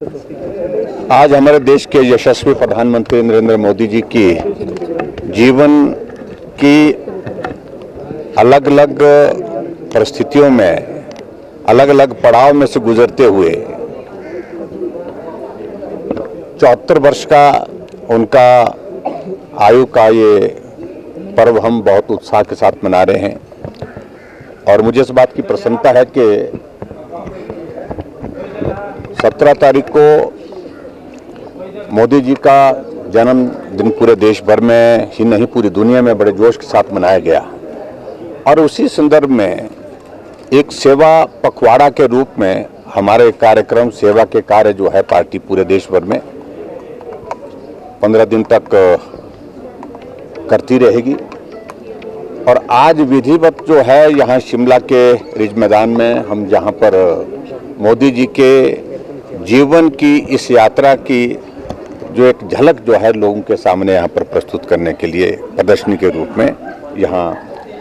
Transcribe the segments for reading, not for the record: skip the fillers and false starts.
आज हमारे देश के यशस्वी प्रधानमंत्री नरेंद्र मोदी जी की जीवन की अलग अलग परिस्थितियों में, अलग अलग पड़ाव में से गुजरते हुए 74 वर्ष का उनका आयु का ये पर्व हम बहुत उत्साह के साथ मना रहे हैं। और मुझे इस बात की प्रसन्नता है कि 17 तारीख को मोदी जी का जन्मदिन पूरे देश भर में ही नहीं, पूरी दुनिया में बड़े जोश के साथ मनाया गया। और उसी संदर्भ में एक सेवा पखवाड़ा के रूप में हमारे कार्यक्रम, सेवा के कार्य जो है पार्टी पूरे देश भर में 15 दिन तक करती रहेगी। और आज विधिवत जो है यहाँ शिमला के रिज मैदान में हम जहाँ पर मोदी जी के जीवन की इस यात्रा की जो एक झलक जो है लोगों के सामने यहाँ पर प्रस्तुत करने के लिए प्रदर्शनी के रूप में यहाँ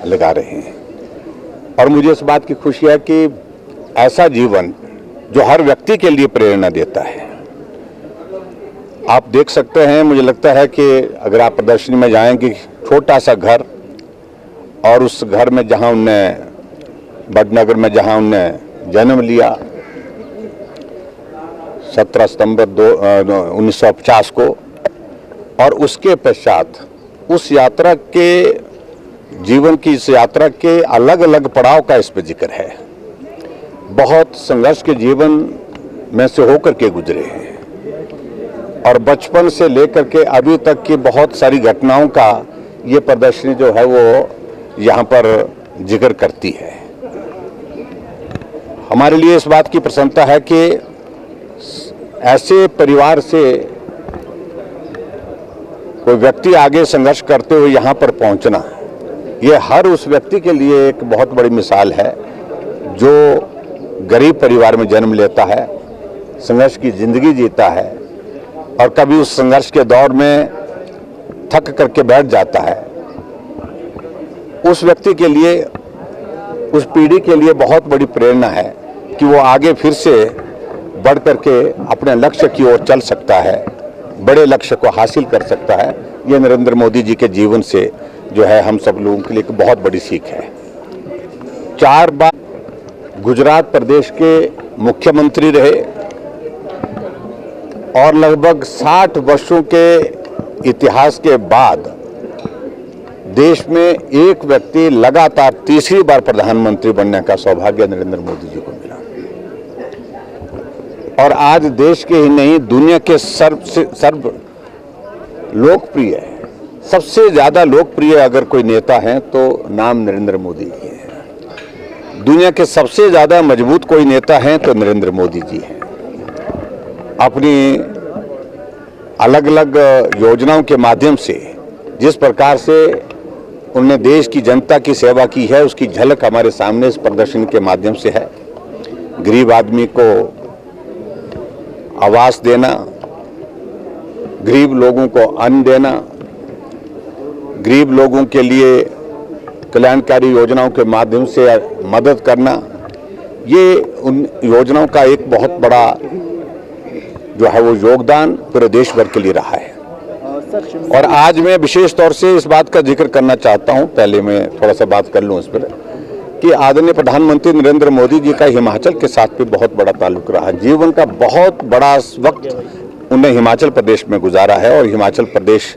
लगा रहे हैं। और मुझे इस बात की खुशी है कि ऐसा जीवन जो हर व्यक्ति के लिए प्रेरणा देता है। आप देख सकते हैं, मुझे लगता है कि अगर आप प्रदर्शनी में जाएंगे, छोटा सा घर और उस घर में जहां उनने बड़नगर में जहां उनने जन्म लिया 17 सितंबर 1950 को, और उसके पश्चात उस यात्रा के जीवन की इस यात्रा के अलग अलग पड़ाव का इस पर जिक्र है। बहुत संघर्ष के जीवन में से होकर के गुजरे हैं और बचपन से लेकर के अभी तक की बहुत सारी घटनाओं का ये प्रदर्शनी जो है वो यहाँ पर जिक्र करती है। हमारे लिए इस बात की प्रसन्नता है कि ऐसे परिवार से कोई व्यक्ति आगे संघर्ष करते हुए यहाँ पर पहुँचना, ये हर उस व्यक्ति के लिए एक बहुत बड़ी मिसाल है जो गरीब परिवार में जन्म लेता है, संघर्ष की जिंदगी जीता है और कभी उस संघर्ष के दौर में थक करके बैठ जाता है। उस व्यक्ति के लिए, उस पीढ़ी के लिए बहुत बड़ी प्रेरणा है कि वो आगे फिर से बढ़ करके अपने लक्ष्य की ओर चल सकता है, बड़े लक्ष्य को हासिल कर सकता है। ये नरेंद्र मोदी जी के जीवन से जो है हम सब लोगों के लिए एक बहुत बड़ी सीख है। 4 बार गुजरात प्रदेश के मुख्यमंत्री रहे और लगभग 60 वर्षों के इतिहास के बाद देश में एक व्यक्ति लगातार तीसरी बार प्रधानमंत्री बनने का सौभाग्य नरेंद्र मोदी जी को मिला। और आज देश के ही नहीं, दुनिया के सर्व लोकप्रिय, सबसे ज्यादा लोकप्रिय अगर कोई नेता है तो नाम नरेंद्र मोदी जी है। दुनिया के सबसे ज्यादा मजबूत कोई नेता है तो नरेंद्र मोदी जी हैं। अपनी अलग अलग योजनाओं के माध्यम से जिस प्रकार से उन्होंने देश की जनता की सेवा की है, उसकी झलक हमारे सामने इस प्रदर्शन के माध्यम से है। गरीब आदमी को आवास देना, गरीब लोगों को अन्न देना, गरीब लोगों के लिए कल्याणकारी योजनाओं के माध्यम से मदद करना, ये उन योजनाओं का एक बहुत बड़ा जो है वो योगदान पूरे देश भर के लिए रहा है। और आज मैं विशेष तौर से इस बात का जिक्र करना चाहता हूं, पहले मैं थोड़ा सा बात कर लूं इस पर, कि आदरणीय प्रधानमंत्री नरेंद्र मोदी जी का हिमाचल के साथ भी बहुत बड़ा ताल्लुक रहा। जीवन का बहुत बड़ा वक्त उन्हें हिमाचल प्रदेश में गुजारा है और हिमाचल प्रदेश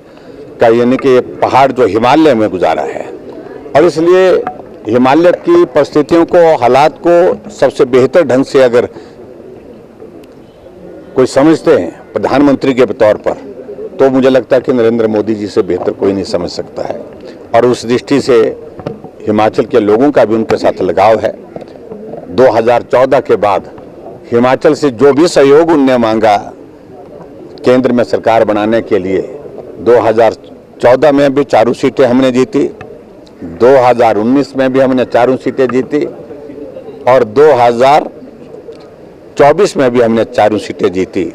का यानी कि पहाड़ जो हिमालय में गुजारा है। और इसलिए हिमालय की परिस्थितियों को, हालात को सबसे बेहतर ढंग से अगर कोई समझते हैं प्रधानमंत्री के तौर पर, तो मुझे लगता है कि नरेंद्र मोदी जी से बेहतर कोई नहीं समझ सकता है। और उस दृष्टि से हिमाचल के लोगों का भी उनके साथ लगाव है। 2014 के बाद हिमाचल से जो भी सहयोग उनने मांगा केंद्र में सरकार बनाने के लिए, 2014 में भी 4 सीटें हमने जीती, 2019 में भी हमने 4 सीटें जीती और 2024 में भी हमने 4 सीटें जीती।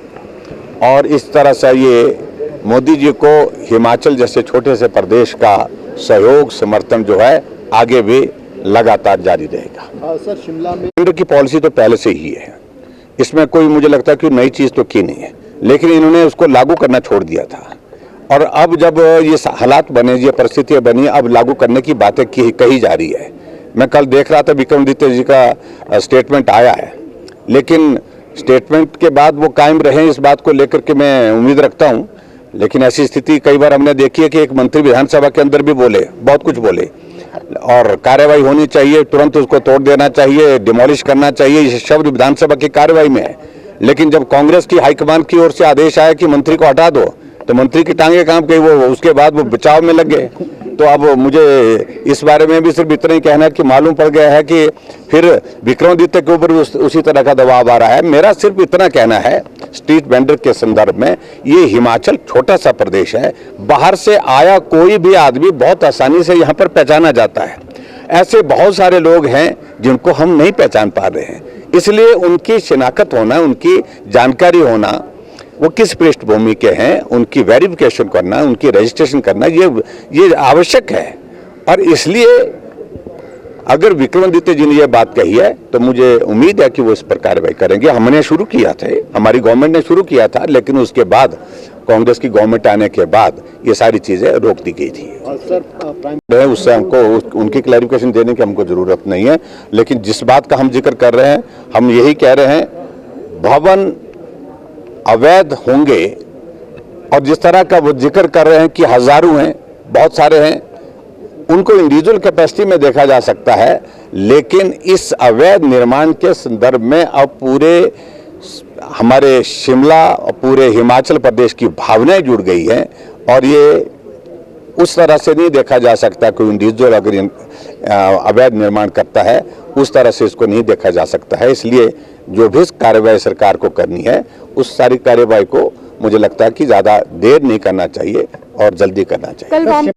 और इस तरह से ये मोदी जी को हिमाचल जैसे छोटे से प्रदेश का सहयोग, समर्थन जो है आगे भी लगातार जारी रहेगा। सर, शिमला में केंद्र की पॉलिसी तो पहले से ही है इसमें कोई मुझे लगता है कि नई चीज़ तो की नहीं है, लेकिन इन्होंने उसको लागू करना छोड़ दिया था। और अब जब ये हालात बने, ये परिस्थितियाँ बनी, अब लागू करने की बातें कही जा रही है। मैं कल देख रहा था विक्रमादित्य जी का स्टेटमेंट आया है, लेकिन स्टेटमेंट के बाद वो कायम रहे इस बात को लेकर के मैं उम्मीद रखता हूँ। लेकिन ऐसी स्थिति कई बार हमने देखी है कि एक मंत्री विधानसभा के अंदर भी बोले, बहुत कुछ बोले, और कार्रवाई होनी चाहिए, तुरंत उसको तोड़ देना चाहिए, डिमोलिश करना चाहिए, ये शब्द विधानसभा की कार्रवाई में है। लेकिन जब कांग्रेस की हाईकमान की ओर से आदेश आया कि मंत्री को हटा दो, तो मंत्री की टांगे काम गई, वो उसके बाद वो बचाव में लग गए। तो अब मुझे इस बारे में भी सिर्फ इतना ही कहना है कि मालूम पड़ गया है कि फिर विक्रमादित्य के ऊपर उसी तरह का दबाव आ रहा है। मेरा सिर्फ इतना कहना है स्ट्रीट वेंडर के संदर्भ में, ये हिमाचल छोटा सा प्रदेश है, बाहर से आया कोई भी आदमी बहुत आसानी से यहाँ पर पहचाना जाता है। ऐसे बहुत सारे लोग हैं जिनको हम नहीं पहचान पा रहे हैं, इसलिए उनकी शिनाख्त होना, उनकी जानकारी होना, वो किस पृष्ठभूमि के हैं, उनकी वेरिफिकेशन करना, उनकी रजिस्ट्रेशन करना, ये आवश्यक है। और इसलिए अगर विक्रमादित्य जी ने यह बात कही है तो मुझे उम्मीद है कि वो इस पर कार्रवाई करेंगे। हमने शुरू किया था, हमारी गवर्नमेंट ने शुरू किया था, लेकिन उसके बाद कांग्रेस की गवर्नमेंट आने के बाद ये सारी चीजें रोक दी गई थी। सर उससे हमको उनकी क्लैरिफिकेशन देने की हमको जरूरत नहीं है, लेकिन जिस बात का हम जिक्र कर रहे हैं, हम यही कह रहे हैं भवन अवैध होंगे, और जिस तरह का वो जिक्र कर रहे हैं कि हजारों हैं, बहुत सारे हैं, उनको इंडिविजुअल कैपेसिटी में देखा जा सकता है, लेकिन इस अवैध निर्माण के संदर्भ में अब पूरे हमारे शिमला और पूरे हिमाचल प्रदेश की भावनाएं जुड़ गई हैं। और ये उस तरह से नहीं देखा जा सकता, कोई इंडिविजुअल अगर अवैध निर्माण करता है उस तरह से इसको नहीं देखा जा सकता है। इसलिए जो भी कार्रवाई सरकार को करनी है, उस सारी कार्रवाई को मुझे लगता है कि ज़्यादा देर नहीं करना चाहिए और जल्दी करना चाहिए।